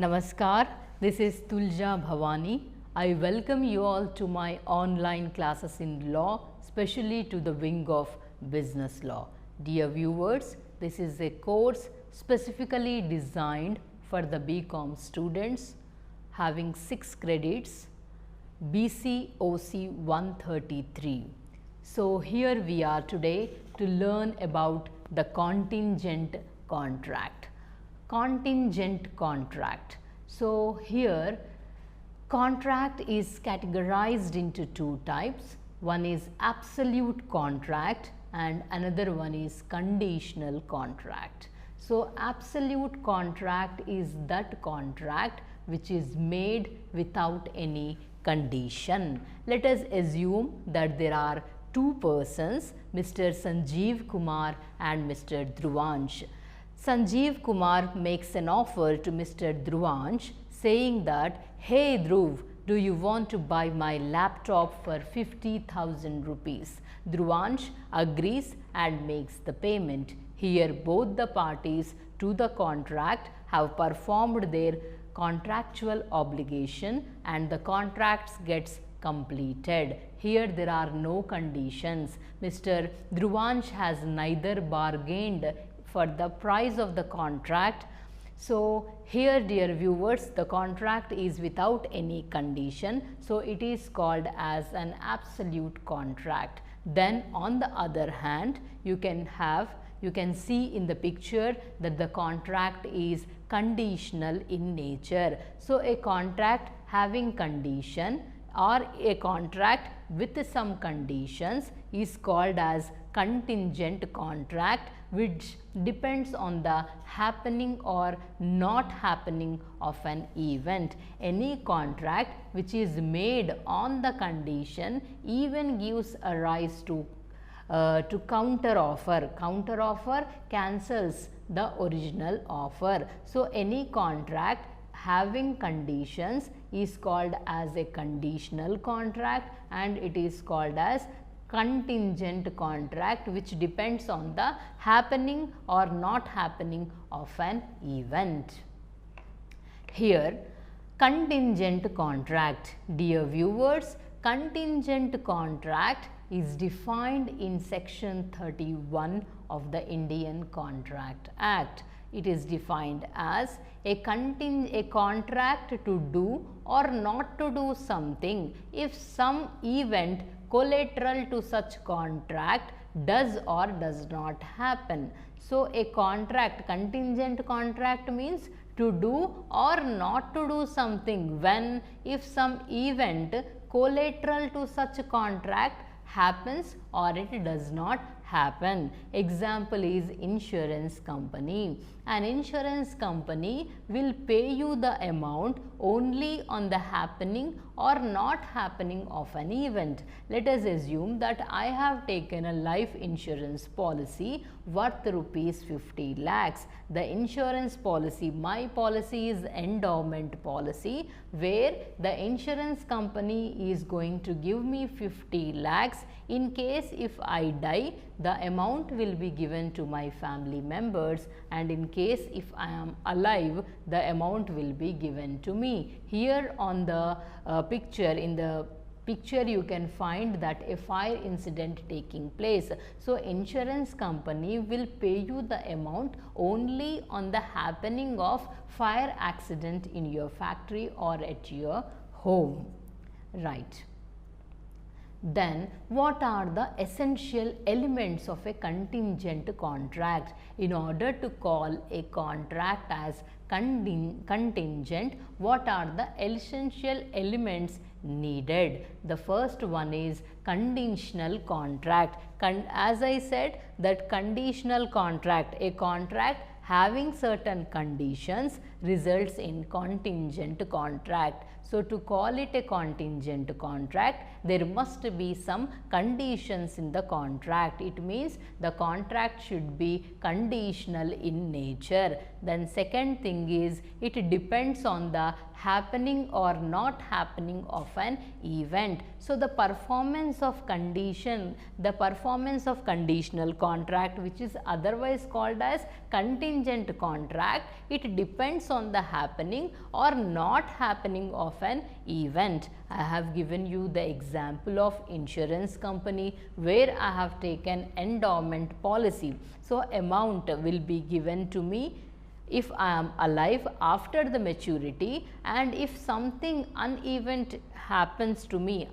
Namaskar, this is Tulja Bhavani. I welcome you all to my online classes in law, especially to the wing of business law. Dear viewers, this is a course specifically designed for the BCom students having 6 credits, BCOC 133. So, here we are today to learn about the contingent contract. Contingent contract. So, here contract is categorized into 2 types. One is absolute contract and another one is conditional contract. So, absolute contract is that contract which is made without any condition. Let us assume that there are 2 persons, Mr. Sanjeev Kumar and Mr. Dhruvansh. Sanjeev Kumar makes an offer to Mr. Dhruvansh saying that, hey Dhruv, do you want to buy my laptop for 50,000 rupees? Dhruvansh agrees and makes the payment. Here both the parties to the contract have performed their contractual obligation and the contract gets completed. Here there are no conditions. Mr. Dhruvansh has neither bargained for the price of the contract. So, here dear viewers, the contract is without any condition. So, it is called as an absolute contract. Then on the other hand, you can see in the picture that the contract is conditional in nature. So, a contract having condition or a contract with some conditions is called as contingent contract, which depends on the happening or not happening of an event. Any contract which is made on the condition even gives a rise to counter offer. Counter offer cancels the original offer. So, any contract having conditions is called as a conditional contract and it is called as contingent contract, which depends on the happening or not happening of an event. Here contingent contract, dear viewers, contingent contract is defined in section 31 of the Indian Contract Act. It is defined as a contract to do or not to do something if some event collateral to such contract does or does not happen. So, a contract, contingent contract means to do or not to do something when if some event collateral to such contract happens or it does not happen. Example is insurance company. An insurance company will pay you the amount only on the happening or not happening of an event. Let us assume that I have taken a life insurance policy worth rupees 50 lakhs. The insurance policy, my policy is endowment policy, where the insurance company is going to give me 50 lakhs. In case if I die, the amount will be given to my family members, and in case if I am alive, the amount will be given to me. Here on the in the picture you can find that a fire incident taking place. So, insurance company will pay you the amount only on the happening of fire accident in your factory or at your home, right. Then what are the essential elements of a contingent contract? In order to call a contract as contingent, what are the essential elements needed? The first one is conditional contract. As I said, that conditional contract, a contract having certain conditions results in contingent contract. So, to call it a contingent contract, there must be some conditions in the contract. It means the contract should be conditional in nature. Then second thing is, it depends on the happening or not happening of an event. So, the performance of conditional contract, which is otherwise called as contingent contract, it depends on the happening or not happening of an event. I have given you the example of insurance company where I have taken endowment policy. So, amount will be given to me if I am alive after the maturity, and if something unevent happens to me,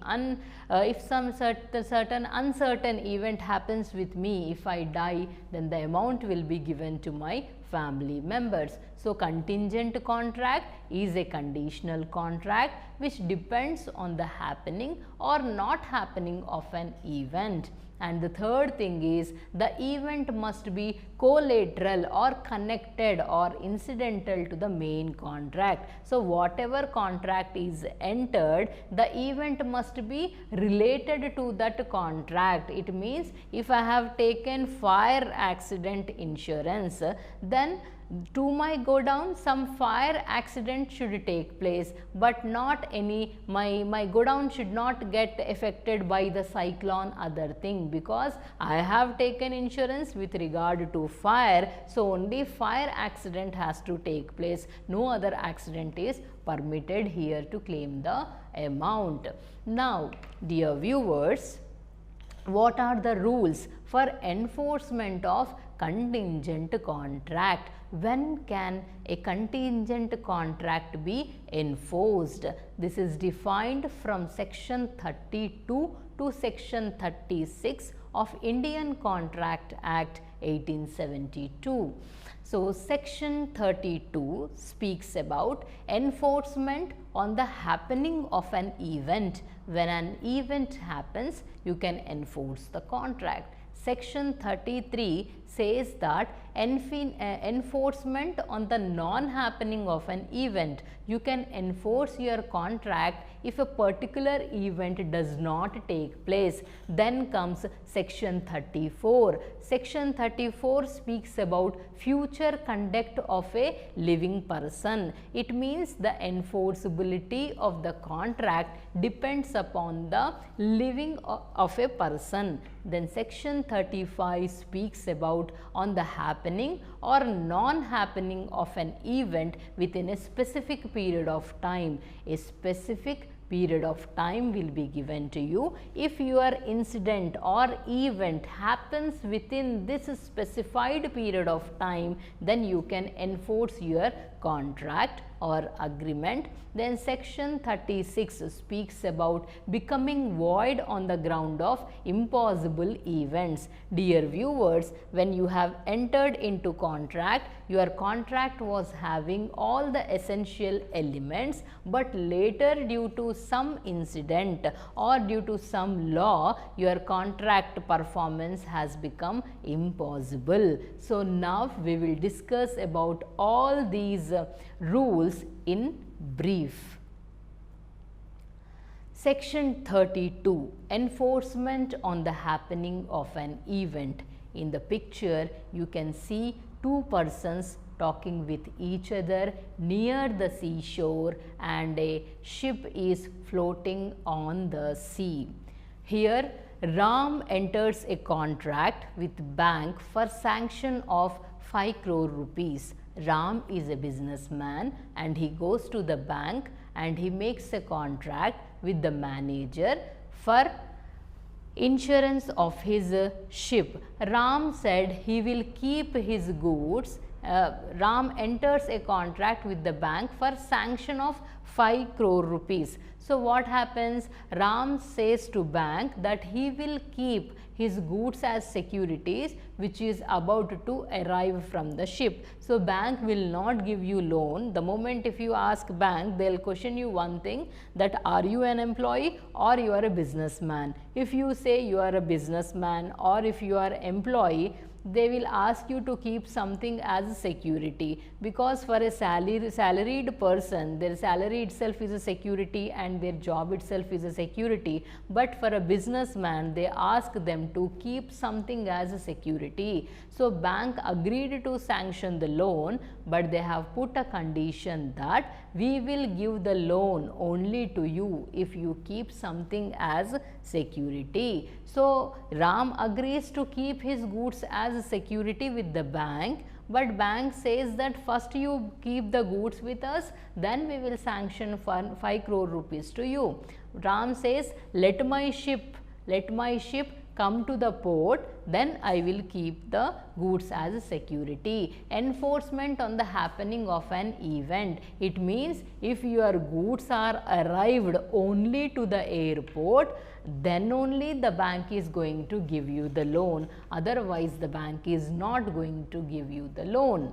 if some certain uncertain event happens with me, if I die, then the amount will be given to my family members. So, contingent contract is a conditional contract which depends on the happening or not happening of an event. And the third thing is, the event must be collateral or connected or incidental to the main contract. So, whatever contract is entered, the event must be related to that contract. It means, if I have taken fire accident insurance, then to my go down some fire accident should take place, but not any my go down should not get affected by the cyclone other thing, because I have taken insurance with regard to fire. So, only fire accident has to take place, no other accident is permitted here to claim the amount. Now, dear viewers, what are the rules for enforcement of contingent contract? When can a contingent contract be enforced? This is defined from section 32 to section 36 of Indian Contract Act 1872. So, section 32 speaks about enforcement on the happening of an event. When an event happens, you can enforce the contract. Section 33 says that enforcement on the non-happening of an event. You can enforce your contract if a particular event does not take place. Then comes section 34. Section 34 speaks about future conduct of a living person. It means the enforceability of the contract depends upon the living of a person. Then section 35 speaks about on the happening or non-happening of an event within a specific period of time. A specific period of time will be given to you. If your incident or event happens within this specified period of time, then you can enforce your contract or agreement. Then section 36 speaks about becoming void on the ground of impossible events. Dear viewers, when you have entered into contract, your contract was having all the essential elements, but later due to some incident or due to some law, your contract performance has become impossible. So, now we will discuss about all these rules in brief. Section 32, enforcement on the happening of an event. In the picture, you can see two persons talking with each other near the seashore, and a ship is floating on the sea. Here, Ram enters a contract with bank for sanction of 5 crore rupees. Ram is a businessman and he goes to the bank and he makes a contract with the manager for insurance of his ship. Ram said he will keep his goods. Ram enters a contract with the bank for sanction of 5 crore rupees. So, what happens? Ram says to bank that he will keep his goods as securities which is about to arrive from the ship. So, bank will not give you loan. The moment if you ask bank, they will question you one thing, that are you an employee or you are a businessman. If you say you are a businessman or if you are employee, they will ask you to keep something as a security, because for a salaried person, their salary itself is a security and their job itself is a security, but for a businessman they ask them to keep something as a security. So bank agreed to sanction the loan, but they have put a condition that we will give the loan only to you if you keep something as security. So Ram agrees to keep his goods as a security with the bank, but bank says that first you keep the goods with us, then we will sanction 5 crore rupees to you. Ram says, let my ship come to the port, then I will keep the goods as a security. Enforcement on the happening of an event. It means if your goods are arrived only to the airport, then only the bank is going to give you the loan, otherwise the bank is not going to give you the loan.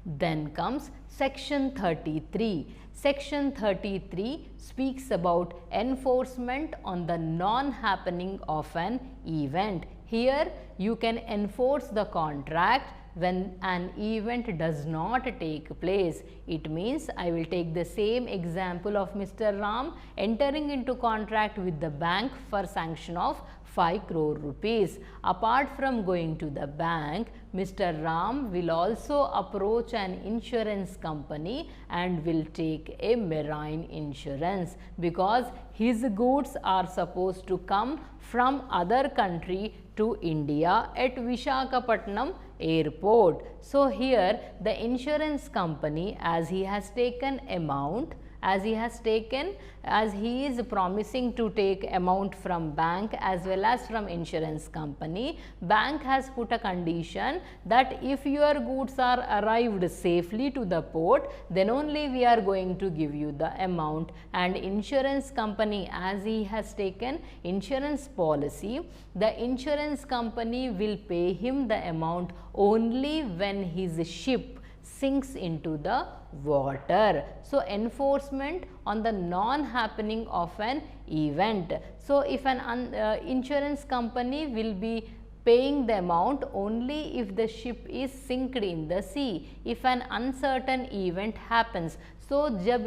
Then comes section 33. Section 33 speaks about enforcement on the non-happening of an event. Here you can enforce the contract when an event does not take place. It means, I will take the same example of Mr. Ram entering into contract with the bank for sanction of 5 crore rupees. Apart from going to the bank, Mr. Ram will also approach an insurance company and will take a marine insurance, because his goods are supposed to come from other country to India at Visakhapatnam airport. So here the insurance company, as he has taken amount, as he is promising to take amount from bank as well as from insurance company, bank has put a condition that if your goods are arrived safely to the port, then only we are going to give you the amount. And insurance company, as he has taken insurance policy, the insurance company will pay him the amount only when his ship sinks into the water. So enforcement on the non-happening of an event. So if an insurance company will be paying the amount only if the ship is sinked in the sea, if an uncertain event happens. So जब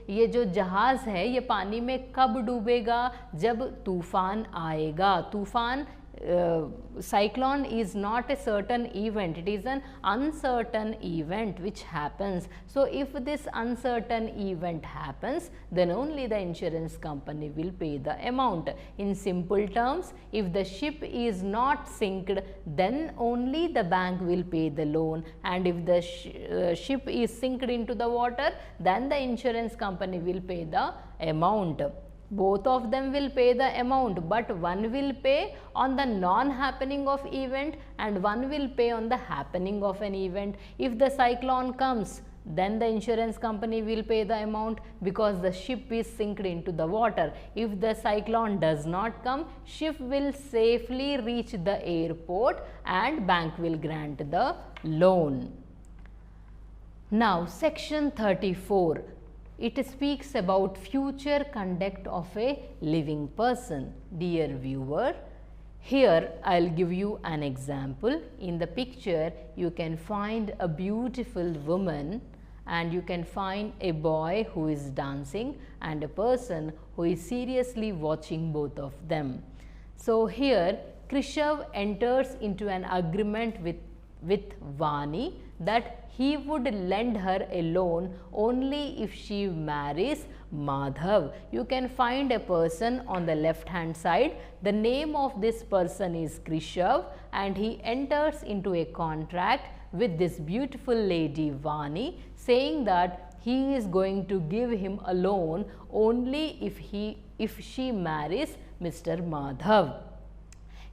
ये जो जहाज है ये पानी में कब डूबेगा, जब तूफान आएगा. तूफान cyclone is not a certain event, it is an uncertain event which happens. So if this uncertain event happens, then only the insurance company will pay the amount. In simple terms, if the ship is not sinked, then only the bank will pay the loan, and if the ship is sinked into the water, then the insurance company will pay the amount. Both of them will pay the amount, but one will pay on the non-happening of event and one will pay on the happening of an event. If the cyclone comes, then the insurance company will pay the amount because the ship is sinked into the water. If the cyclone does not come, ship will safely reach the airport and bank will grant the loan. Now section 34. It speaks about future conduct of a living person. Dear viewer, here I will give you an example. In the picture, you can find a beautiful woman and you can find a boy who is dancing and a person who is seriously watching both of them. So here, Krishav enters into an agreement with Vani that he would lend her a loan only if she marries Madhav. You can find a person on the left hand side. The name of this person is Krishav and he enters into a contract with this beautiful lady Vani, saying that he is going to give him a loan only if she marries Mr. Madhav.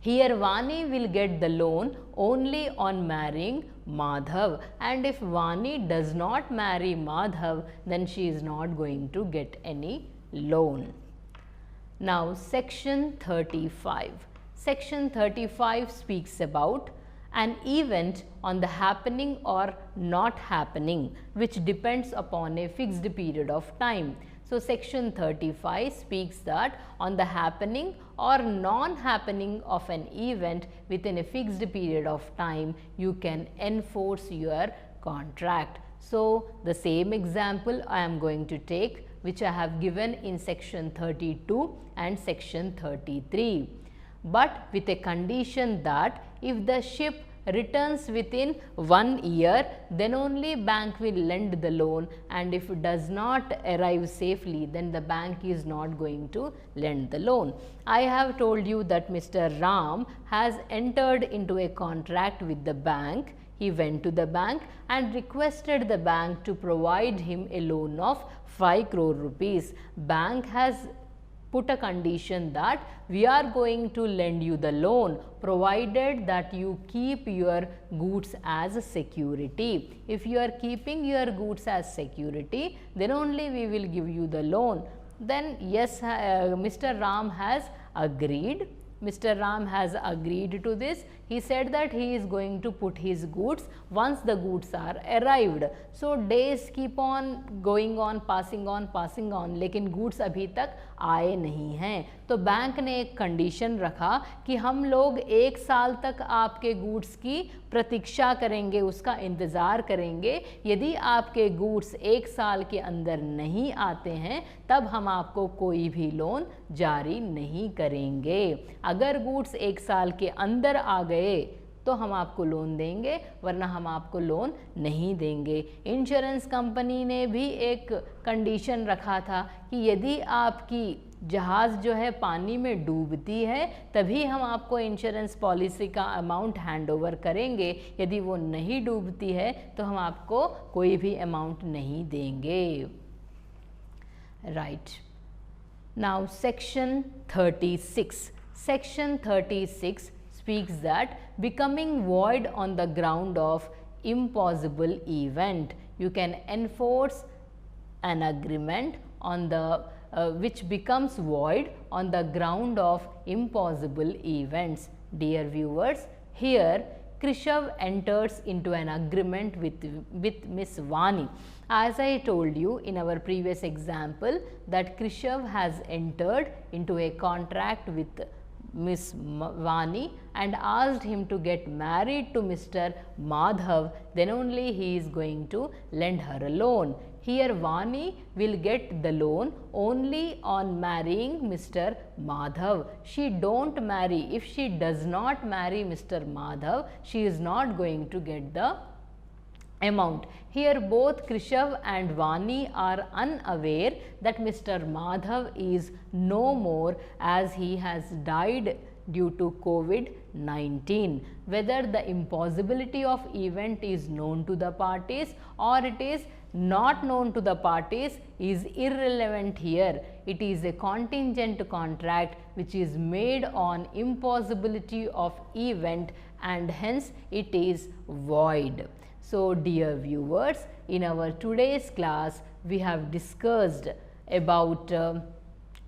Here Vani will get the loan only on marrying Madhav, and if Vani does not marry Madhav, then she is not going to get any loan. Now section 35. Section 35 speaks about an event on the happening or not happening, which depends upon a fixed period of time. So section 35 speaks that on the happening or non-happening of an event within a fixed period of time, you can enforce your contract. So the same example I am going to take, which I have given in section 32 and section 33, but with a condition that if the ship returns within 1 year, then only bank will lend the loan, and if it does not arrive safely, then the bank is not going to lend the loan. I have told you that Mr. Ram has entered into a contract with the bank. He went to the bank and requested the bank to provide him a loan of 5 crore rupees. Bank has put a condition that we are going to lend you the loan provided that you keep your goods as security. If you are keeping your goods as security, then only we will give you the loan. Then yes, Mr. Ram has agreed. Mr. Ram has agreed to this. He said that he is going to put his goods once the goods are arrived. So days keep on going on, passing on, लेकिन goods अभी तक आए नहीं हैं. तो bank ने एक condition रखा कि हम लोग 1 साल तक आपके गुड्स की प्रतीक्षा करेंगे, उसका इंतज़ार करेंगे. यदि आपके गुड्स 1 साल के अंदर नहीं आते हैं, तब हम आपको कोई भी लोन जारी नहीं करेंगे. अगर गुड्स 1 साल के अंदर आ गए तो हम आपको लोन देंगे, वरना हम आपको लोन नहीं देंगे. इंश्योरेंस कंपनी ने भी एक कंडीशन रखा था कि यदि आपकी जहाज़ जो है पानी में डूबती है, तभी हम आपको इंश्योरेंस पॉलिसी का अमाउंट हैंड ओवर करेंगे. यदि वो नहीं डूबती है तो हम आपको कोई भी अमाउंट नहीं देंगे. Right. Now section 36. Section 36 speaks that becoming void on the ground of impossible event, you can enforce an agreement on the which becomes void on the ground of impossible events. Dear viewers, here Krishav enters into an agreement with Miss Vani. As I told you in our previous example that Krishav has entered into a contract with Miss Vani and asked him to get married to Mr. Madhav, then only he is going to lend her a loan. Here Vani will get the loan only on marrying Mr. Madhav. She don't marry. If she does not marry Mr. Madhav, she is not going to get the amount. Here both Krishav and Vani are unaware that Mr. Madhav is no more, as he has died due to COVID-19. Whether the impossibility of event is known to the parties or it is not known to the parties is irrelevant here. It is a contingent contract which is made on impossibility of event, and hence it is void. So dear viewers, in our today's class we have discussed about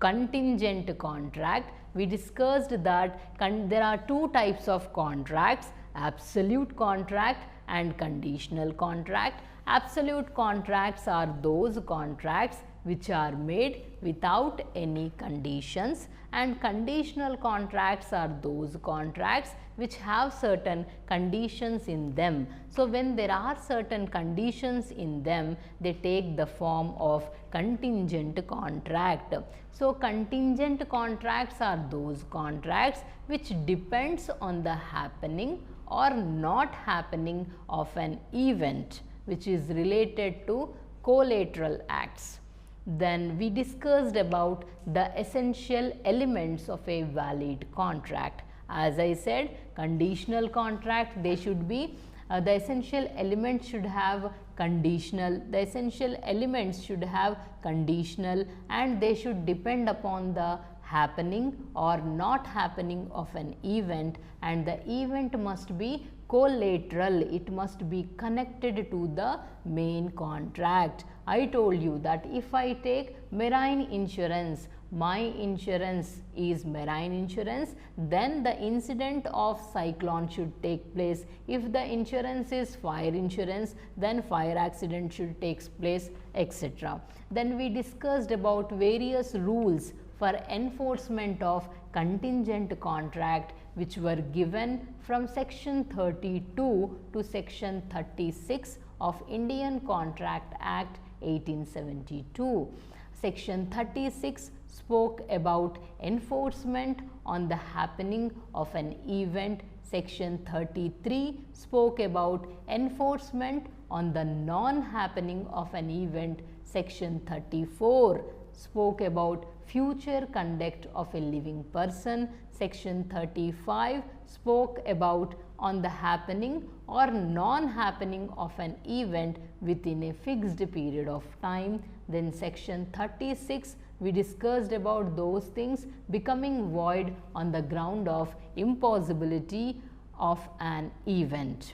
contingent contract. We discussed that there are 2 types of contracts, absolute contract and conditional contract. Absolute contracts are those contracts which are made without any conditions, and conditional contracts are those contracts which have certain conditions in them. So when there are certain conditions in them, they take the form of contingent contract. So contingent contracts are those contracts which depends on the happening or not happening of an event which is related to collateral acts. Then we discussed about the essential elements of a valid contract. As I said, conditional contract, they should be the essential elements should have conditional, the essential elements should have conditional, and they should depend upon the happening or not happening of an event, and the event must be collateral, it must be connected to the main contract. I told you that if I take marine insurance my insurance is marine insurance, then the incident of cyclone should take place. If the insurance is fire insurance, then fire accident should take place, etc. Then we discussed about various rules for enforcement of contingent contract, which were given from section 32 to section 36 of Indian Contract Act 1872. Section 36 spoke about enforcement on the happening of an event. Section 33 spoke about enforcement on the non-happening of an event. Section 34 spoke about future conduct of a living person. Section 35 spoke about on the happening or non-happening of an event within a fixed period of time. Then section 36 we discussed about those things becoming void on the ground of impossibility of an event.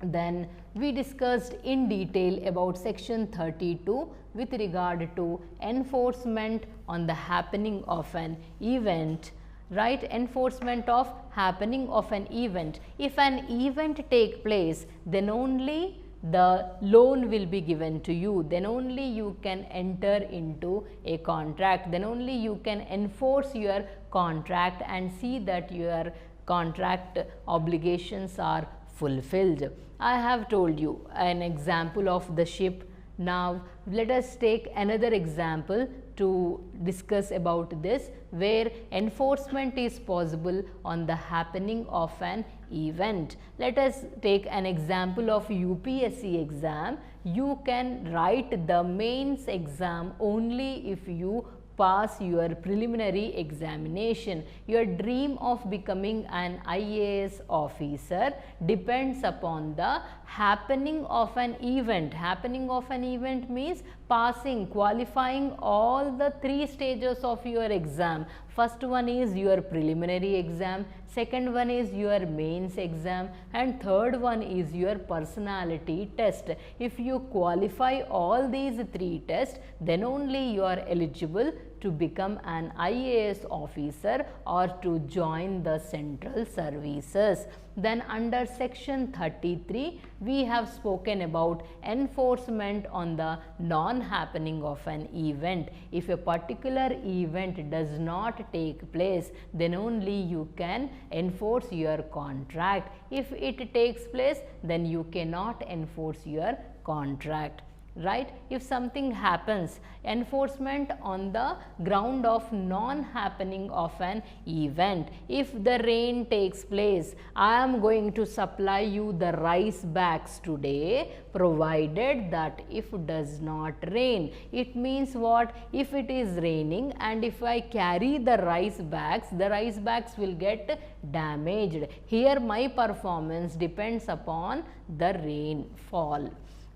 Then we discussed in detail about section 32 with regard to enforcement on the happening of an event, right? Enforcement of happening of an event. If an event take place, then only the loan will be given to you, then only you can enter into a contract, then only you can enforce your contract and see that your contract obligations are fulfilled. I have told you an example of the ship. Now let us take another example to discuss about this, where enforcement is possible on the happening of an event. Let us take an example of UPSC exam. You can write the mains exam only if you pass your preliminary examination. Your dream of becoming an IAS officer depends upon the happening of an event. Happening of an event means passing, qualifying all the three stages of your exam. First one is your preliminary exam, second one is your mains exam, and third one is your personality test. If you qualify all these three tests, then only you are eligible to become an IAS officer or to join the central services. Then under section 33, we have spoken about enforcement on the non-happening of an event. If a particular event does not take place, then only you can enforce your contract. If it takes place, then you cannot enforce your contract. Right? If something happens, enforcement on the ground of non-happening of an event. If the rain takes place, I am going to supply you the rice bags today, provided that if does not rain. It means what? If it is raining and if I carry the rice bags will get damaged. Here my performance depends upon the rainfall.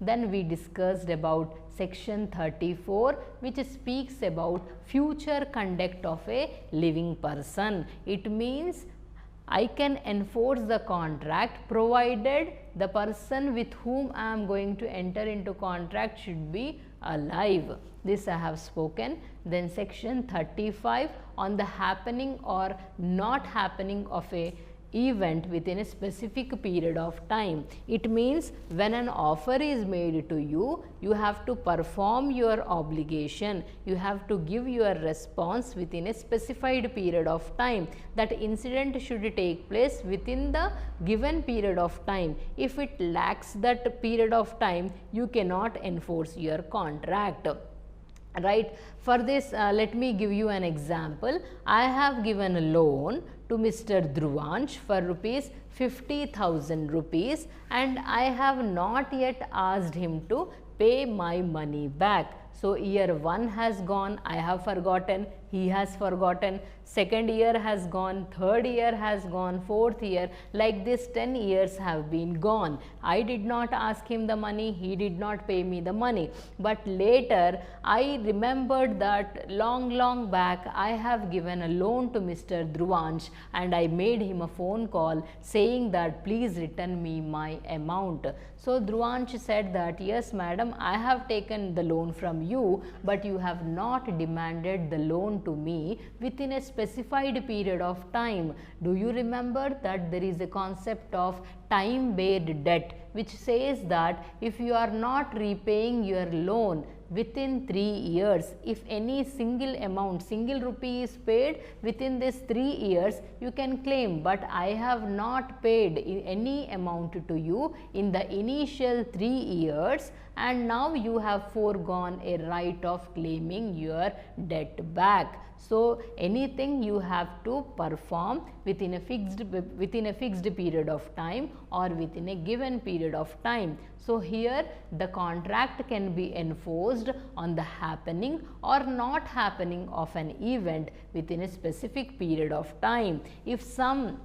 Then we discussed about section 34, which speaks about future conduct of a living person. It means I can enforce the contract provided the person with whom I am going to enter into contract should be alive. This I have spoken. Then section 35 on the happening or not happening of a event within a specific period of time. It means when an offer is made to you, you have to perform your obligation, you have to give your response within a specified period of time. That incident should take place within the given period of time. If it lacks that period of time, you cannot enforce your contract. Right? For this, let me give you an example. I have given a loan to Mr. Dhruvansh for rupees 50,000 rupees and I have not yet asked him to pay my money back. So, year 1 has gone, I have forgotten he has forgotten. Second year has gone, third year has gone, fourth year, like this 10 years have been gone. I did not ask him the money, he did not pay me the money. But later I remembered that long back I have given a loan to Mr. Dhruvansh, and I made him a phone call saying that please return me my amount. So Dhruvansh said that yes madam, I have taken the loan from you, but you have not demanded the loan to me within a specified period of time. Do you remember that there is a concept of time-based debt, which says that if you are not repaying your loan within 3 years, if any single amount, single rupee is paid within this 3 years, you can claim, but I have not paid any amount to you in the initial 3 years, and now you have foregone a right of claiming your debt back. So anything you have to perform within a fixed period of time or within a given period of time. So here the contract can be enforced on the happening or not happening of an event within a specific period of time. If some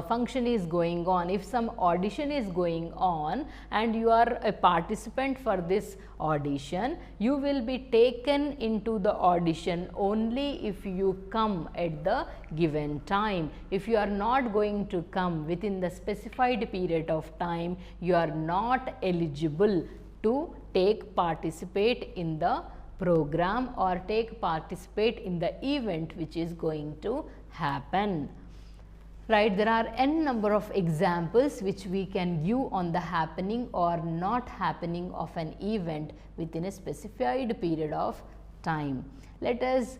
function is going on, if some audition is going on and you are a participant for this audition, you will be taken into the audition only if you come at the given time. If you are not going to come within the specified period of time, you are not eligible to participate in the program or participate in the event which is going to happen. Right, there are n number of examples which we can give on the happening or not happening of an event within a specified period of time. Let us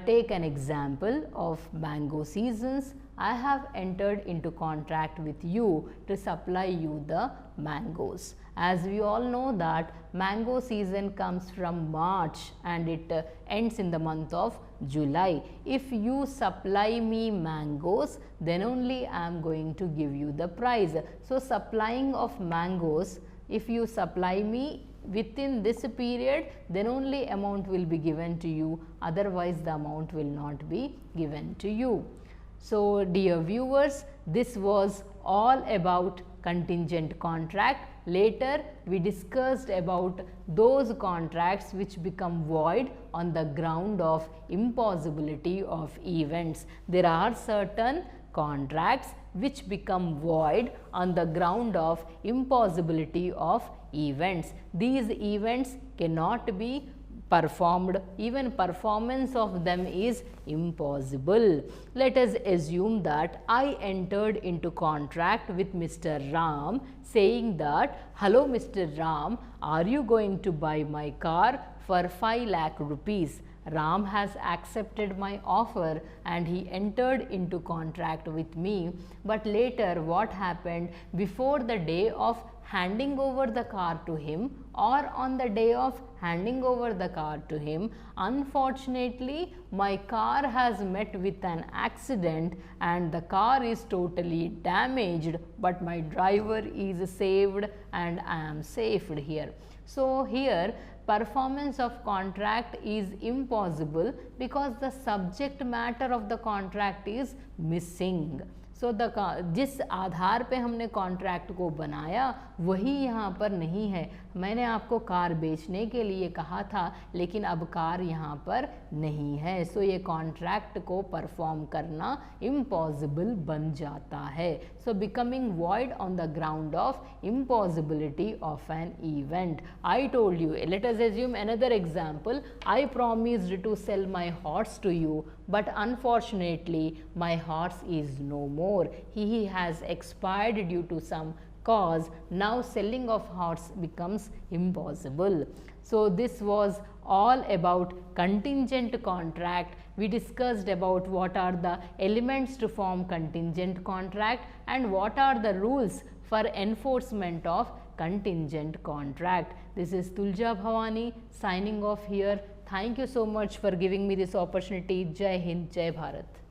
take an example of mango seasons. I have entered into contract with you to supply you the mangoes. As we all know that mango season comes from March and it ends in the month of July. If you supply me mangoes, then only I am going to give you the price. So supplying of mangoes, if you supply me within this period, then only amount will be given to you, otherwise the amount will not be given to you. So dear viewers, this was all about contingent contract. Later we discussed about those contracts which become void on the ground of impossibility of events. There are certain contracts which become void on the ground of impossibility of events. These events cannot be performed, even performance of them is impossible. Let us assume that I entered into contract with Mr. Ram saying that, hello Mr. Ram, are you going to buy my car for 5 lakh rupees? Ram has accepted my offer and he entered into contract with me, but later what happened, before the day of handing over the car to him or on the day of handing over the car to him, unfortunately my car has met with an accident and the car is totally damaged, but my driver is saved and I am saved here. So here performance of contract is impossible because the subject matter of the contract is missing. So जिस आधार पे हमने contract को बनाया वही यहाँ पर नहीं है. मैंने आपको कार बेचने के लिए कहा था लेकिन अब कार यहाँ पर नहीं है. सो ये कॉन्ट्रैक्ट को परफॉर्म करना इम्पॉसिबल बन जाता है. So becoming void on the ground of impossibility of an event. I told you, let us assume another example. I promised to sell my horse to you, but unfortunately my horse is no more. He has expired due to some cause. Now selling of horse becomes impossible. So this was all about contingent contract. We discussed about what are the elements to form contingent contract and what are the rules for enforcement of contingent contract. This is Tulja Bhavani signing off here. Thank you so much for giving me this opportunity. Jai Hind, Jai Bharat.